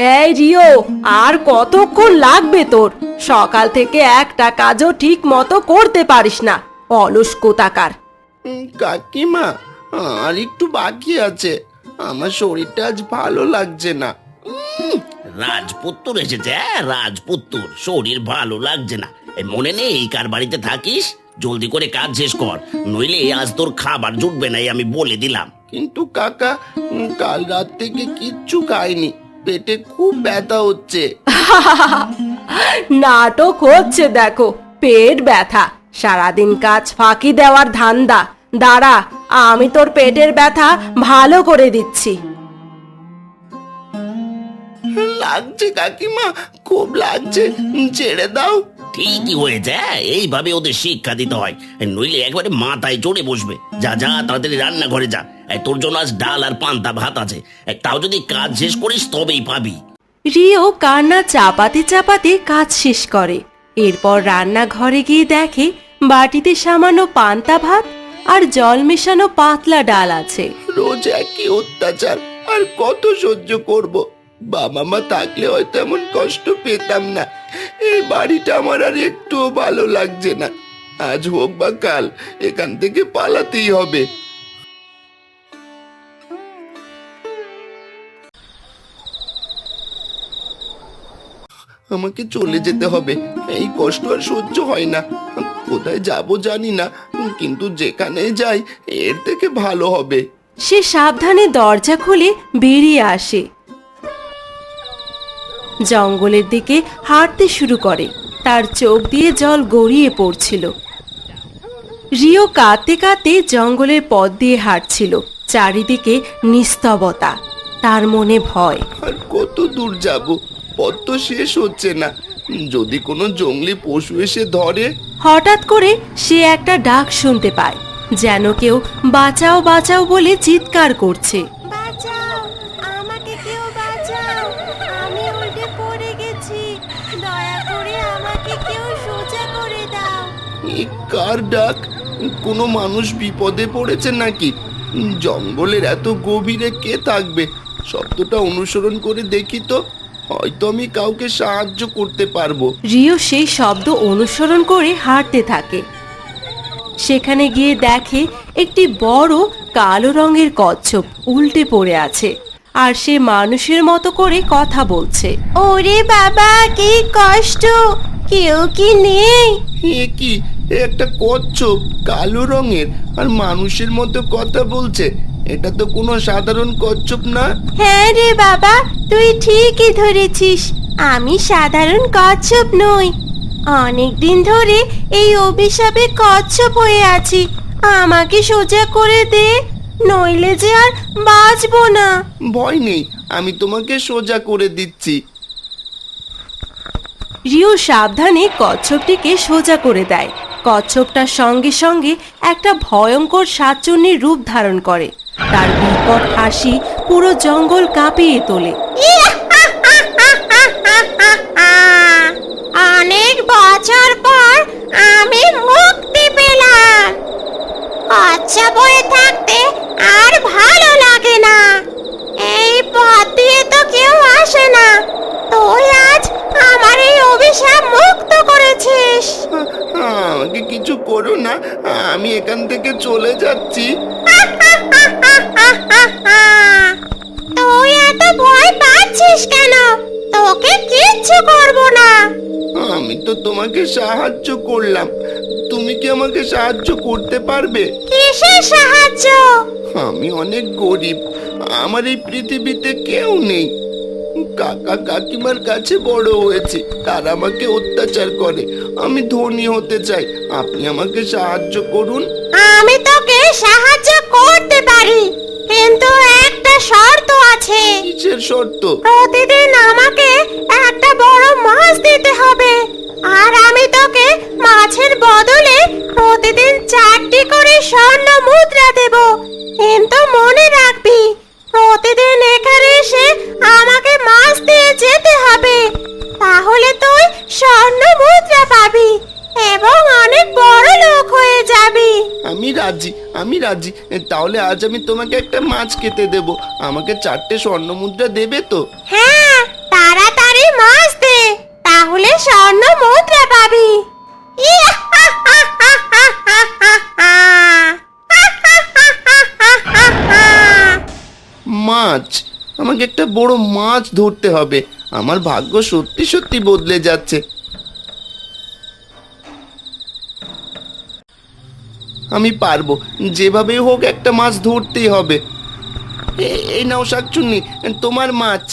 এই রিও, আর কতক্ষণ লাগবে তোর? সকাল থেকে একটা কাজও ঠিক মতো করতে পারিস না, অলস কোথাকার। কাকিমা, আর একটু বাকি আছে। আমার শরীরটা আজ ভালো লাগছে না। রাজপুত্তর এসেছে, রাজপুত্তর। শরীর ভালো লাগছে না, মনে নেই কার বাড়িতে থাকিস? জলদি করে কাজ শেষ কর, নইলে আজ তোর খাবার জুটবে না, আমি বলে দিলাম। কিন্তু কাকা, কাল রাত থেকে কিচ্ছু খাইনি, পেটে খুব ব্যথা হচ্ছে। নাটক হচ্ছে দেখো, পেট ব্যথা, সারাদিন কাজ ফাঁকি দেওয়ার ধান্দা। দাঁড়া, আমি তোর পেটের ব্যথা ভালো করে দিচ্ছি। লাগছে কাকিমা, খুব লাগছে, ছেড়ে দাও। ঠিকই হয়েছে, এইভাবে ওদের শিক্ষা দিতে হয়, নইলে একবারে মাথায় চড়ে বসবে। যা যা, তাড়াতাড়ি রান্নাঘরে যা। তোর জন্য আজ ডাল আর পান্তা ভাত আছে, তাও যদি কাজ শেষ করিস তবেই পাবি। রিও কান্না চাপাতে চাপাতে কাজ শেষ করে। এরপর রান্নাঘরে গিয়ে দেখে বাটিতে সামান্য পান্তা ভাত আর জল মেশানো পাতলা ডাল আছে। রোজ একই অত্যাচার, আর কত সহ্য করব? বাবা মা থাকলে হয়তো এমন কষ্ট পেতাম না। এই বাড়িটা আমার আর একটুও ভালো লাগছে না। আজ হোক বা কাল এখান থেকে পালাতেই হবে। আমাকে চলে যেতে হবে, এই কষ্ট আর সহ্য হয় না। কোথায় যাব জানি না, কিন্তু যেখানে যাই এর থেকে ভালো হবে। সে সাবধানে দরজা খুলে বেরিয়ে আসে, জঙ্গলের দিকে হাঁটতে শুরু করে। তার চোখ দিয়ে জল গড়িয়ে পড়ছিল। রিও কাঁদতে কাঁদতে জঙ্গলের পথ দিয়ে হাঁটছিল। চারিদিকে নিস্তবতা, তার মনে ভয়। আর কত দূর যাব? পথ তো শেষ হচ্ছে না। যদি কোনো জঙ্গলি পশু এসে ধরে? হঠাৎ করে সে একটা ডাক শুনতে পায়, যেন কেউ বাঁচাও বাঁচাও বলে চিৎকার করছে। বাঁচাও, আমাকে কেউ বাঁচাও, আমি উল্টে পড়ে গেছি, দয়া করে আমাকে কেউ সোজা করে দাও। এ কার ডাক? কোনো মানুষ বিপদে পড়েছে নাকি? জঙ্গলের এত গভীরে কে থাকবে? শব্দটা অনুসরণ করে দেখি তো, হয়তো আমি কাউকে সাহায্য করতে পারবো। রিও সেই শব্দ অনুসরণ করে হাঁটতে থাকে। সেখানে গিয়ে দেখে একটি বড় কালো রঙের কচ্ছপ উল্টে পড়ে আছে, আর সে মানুষের মতো করে কথা বলছে। ওরে বাবা, কি কষ্ট, কেউ কি নেই? এ কি? এ একটা কচ্ছপ, কালো রঙের, আর মানুষের মতো কথা বলছে। এটা তো কোনো সাধারণ কচ্ছপ না। হ্যাঁ রে বাবা, তুই ঠিকই ধরেছিস, আমি সাধারণ কচ্ছপ নই। অনেক দিন ধরে এই অভিশাপে কচ্ছপ হয়ে আছি, আমাকে সোজা করে দে, নইলে যে আর বাঁচবো না। ভয় নেই, আমি তোমাকে সোজা করে দিচ্ছি। রিও সাবধানে কচ্ছপটিকে সোজা করে দেয়। কচ্ছপটা সঙ্গে সঙ্গে একটা ভয়ঙ্কর শাকচুন্নির রূপ ধারণ করে। তার বিকট হাসি পুরো জঙ্গল কাঁপিয়ে তোলে। অনেক বছর পর আমি মুক্তি পেলাম, কচ্ছপ হয়ে থাকতে আর ভালো লাগে না। এই পথ দিয়ে তো কেউ আসে না, তুই আজ আমার এই অভিশাপ মুক্ত করেছিস। আমাকে কিছু করো না, আমি এখান থেকে চলে যাচ্ছি। তুই এত ভয় পাচ্ছিস কেন? তোকে কিচ্ছু করবো না। আমি তো তোমাকে সাহায্য করলাম, তুমি কি আমাকে সাহায্য করতে পারবে? কিসের সাহায্য? আমি অনেক গরিব, আমার এই পৃথিবীতে কেউ নেই। কাকা কাকিমার কাছে বড় হয়েছে, তারা আমাকে অত্যাচার করে। আমি ধনী হতে চাই, আপনি আমাকে সাহায্য করুন। আমি তোকে সাহায্য করতে পারি, কিন্তু একটা শর্ত আছে। কিসের শর্ত? প্রতিদিন আমাকে একটা বড় মাছ দিতে হবে, আর আমি তোকে মাছের বদলে প্রতিদিন 4টি করে স্বর্ণ মুদ্রা দেব। কিন্তু মনে রাখবি, প্রতিদিন এখানে এসে আমাকে মাছ দিয়ে যেতে হবে, তাহলে তুই স্বর্ণ মুদ্রা পাবি এবং অনেক বড় লোক হয়ে যাবি। আমি রাজি। তাহলে আজ আমি তোমাকে একটা মাছ খেতে দেব, আমাকে 4টে স্বর্ণ মুদ্রা দেবে তো? হ্যাঁ, স্বর্ণ মুদ্রা পাবি। মাছ, আমাকে একটা বড় মাছ ধরতে হবে। আমার ভাগ্য সত্যি সত্যি বদলে যাচ্ছে। আমি পারবো, যেভাবে হোক একটা মাছ ধরতেই হবে। এই নাও শাকচুন্নি, তোমার মাছ।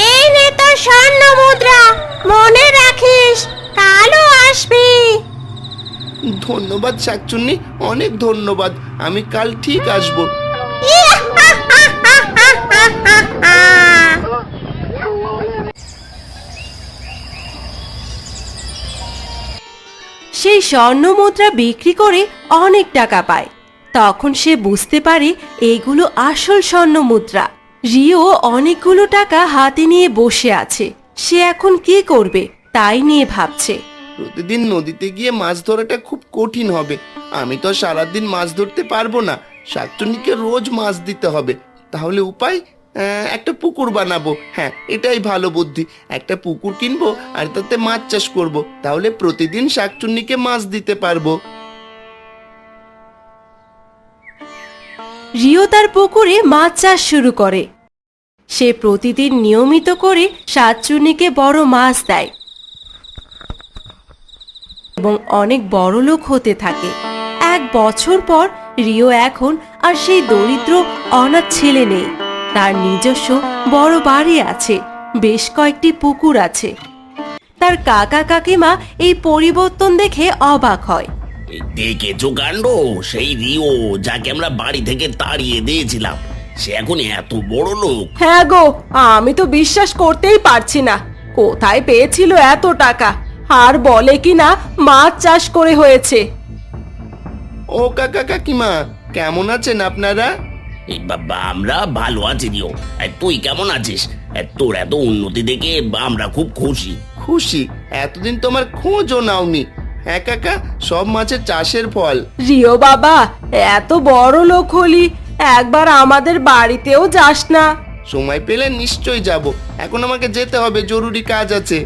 এই নে তোর স্বর্ণ মুদ্রা, মনে রাখিস কালও আসবি। ধন্যবাদ শাকচুন্নি, অনেক ধন্যবাদ। আমি কাল ঠিক আসবো। সেই স্বর্ণ মুদ্রা বিক্রি করে অনেক টাকা পায়। তখন সে বুঝতে পারে এগুলো আসল স্বর্ণ মুদ্রা। রিও অনেকগুলো টাকা হাতে নিয়ে বসে আছে। সে এখন কি করবে তাই নিয়ে ভাবছে। প্রতিদিন নদীতে গিয়ে মাছ ধরাটা খুব কঠিন হবে। আমি তো সারাদিন মাছ ধরতে পারবো না। শাকচুন্নিকে রোজ মাছ দিতে হবে। তাহলে উপায়, একটা পুকুর বানাবো। হ্যাঁ, এটাই ভালো বুদ্ধি। একটা পুকুর কিনবো আর তাতে মাছ চাষ করব। তাহলে প্রতিদিন শাকচুন্নিকে মাছ দিতে পারবো। রিও তার পুকুরে মাছ চাষ শুরু করে। সে প্রতিদিন নিয়মিত করে শাকচুন্নিকে বড় মাছ দেয় এবং অনেক বড় লোক হতে থাকে। 1 বছর পর রিও এখন আর সেই দরিদ্র অনাথ ছেলে নেই। তার নিজস্ব বড় বাড়ি আছে, বেশ কয়েকটি পুকুর আছে। তার কাকা কাকিমা এই পরিবর্তন দেখে অবাক হয়। এই দেখেছো কাণ্ড, সেই রিও যাকে আমরা বাড়ি থেকে তাড়িয়ে দিয়েছিলাম, সে এখন এত বড় লোক। হ্যাঁ গো, আমি তো বিশ্বাস করতেই পারছি না। কোথায় পেয়েছিল এত টাকা? আর বলে কি না মাছ চাষ করে হয়েছে। ও কাকা কাকিমা, কেমন আছেন আপনারা? এই বাবা, আমরা ভালো আছি রিও। তুই কেমন আছিস? তোর এত উন্নতি দেখে আমরা খুব খুশি। খুশি? এতদিন তোমার খোঁজও নাওনি। হ্যাঁ কাকা, সব মাছের চাষের ফল। রিও বাবা, এত বড় লোক হলি, একবার আমাদের বাড়িতেও যাস না? সময় পেলে নিশ্চয়ই যাব। এখন আমাকে যেতে হবে, জরুরি কাজ আছে।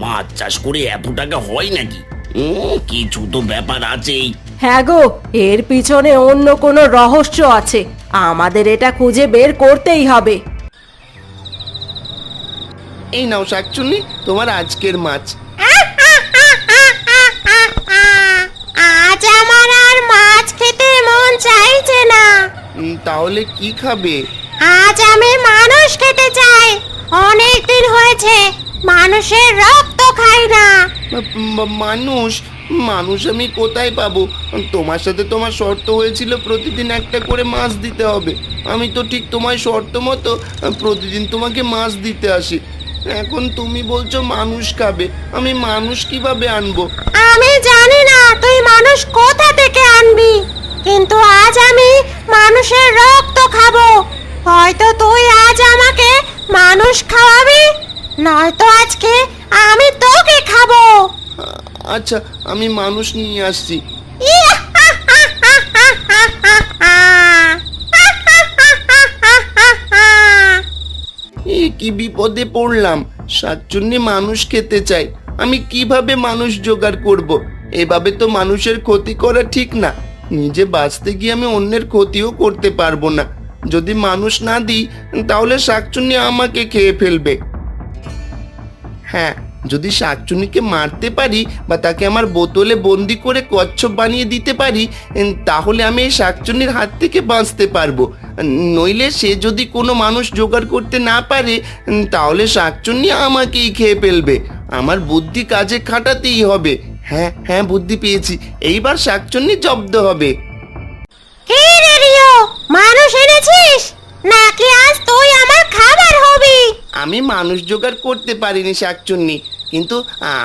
মাছ চাষ করে এত টাকা হয় নাকি? কিছু তো ব্যাপার আছেই। হ্যাঁ গো, এর পিছনে অন্য কোনো রহস্য আছে। আমাদের এটা খুঁজে বের করতেই হবে। এই নাও শাকচুন্নি, তোমার আজকের মাছ। আজ আমার আর মাছ খেতে মন চাইছে না। তাহলে কি খাবে? আজ আমি মানুষ খেতে চাই। অনেক দিন হয়েছে মানুষের রক্ত খাই না। মানুষ? মানুষ আমি কোথায় পাবো? তোমার সাথে তোমার শর্ত হয়েছিল প্রতিদিন একটা করে মাছ দিতে হবে। আমি তো ঠিক তোমার শর্ত মতো প্রতিদিন তোমাকে মাছ দিতে আসি। এখন তুমি বলছো মানুষ খাবে, আমি মানুষ কিভাবে আনবো? আমি জানি না তুই মানুষ কোথা থেকে আনবি, কিন্তু আজ আমি মানুষের রক্ত খাবো। হয়তো তুই আজ আমাকে মানুষ খাওয়াবি, নয়তো আজকে আমি তোকে খাবো। আচ্ছা, আমি মানুষ নিয়ে আসছি। কি বিপদে পড়লাম। শাকচুন্নি মানুষ খেতে চাই, আমি কিভাবে মানুষ জোগাড় করব? এভাবে তো মানুষের ক্ষতি করা ঠিক না। নিজে বাঁচতে গিয়ে আমি অন্যের ক্ষতিও করতে পারবো না। যদি মানুষ না দিই তাহলে শাকচুন্নি আমাকে খেয়ে ফেলবে। হ্যাঁ, যদি শাকচুন্নিকে মারতে পারি বা তাকে আমার বোতলে বন্দি করে কচ্ছপ বানিয়ে দিতে পারি, তাহলে আমি এই শাকচুন্নির হাত থেকে বাঁচতে পারবো। নইলে সে যদি কোনো মানুষ জোগাড় করতে না পারে, তাহলে শাকচুন্নি আমাকেই খেয়ে ফেলবে। আমার বুদ্ধি কাজে খাটাতেই হবে। হ্যাঁ হ্যাঁ, বুদ্ধি পেয়েছি। এইবার শাকচুন্নি জব্দ হবে। কে রে রিও, মানুষ এনেছিস নাকি আজ তুই আমার খাবার হবি? আমি মানুষ জোগাড় করতে পারিনি শাকচুন্নি, কিন্তু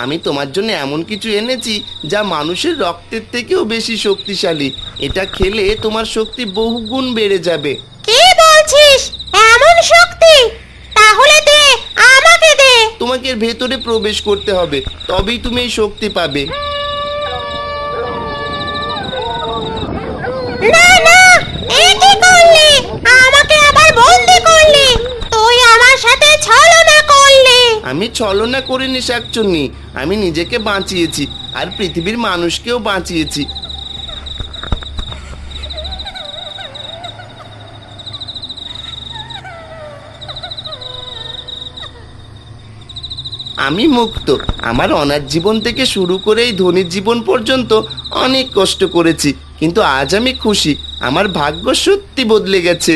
আমি তোমার জন্য এমন কিছু এনেছি যা মানুষের রক্তের থেকেও বেশি শক্তিশালী। এটা খেলে তোমার শক্তি বহুগুণ বেড়ে যাবে। কি বলছিস? এমন শক্তি? তাহলে দে, আমাকে দে। তোমাকে এর ভেতরে প্রবেশ করতে হবে, তবেই তুমি এই শক্তি পাবে। না না, এ কি করলি? আমাকে আবার আমি ছলনা করিনি শাকচুন্নি, আমি নিজেকে বাঁচিয়েছি আর পৃথিবীর মানুষকেও বাঁচিয়েছি। আমি মুক্ত। আমার অনাথ জীবন থেকে শুরু করে এই ধনীর জীবন পর্যন্ত অনেক কষ্ট করেছি, কিন্তু আজ আমি খুশি। আমার ভাগ্য সত্যি বদলে গেছে।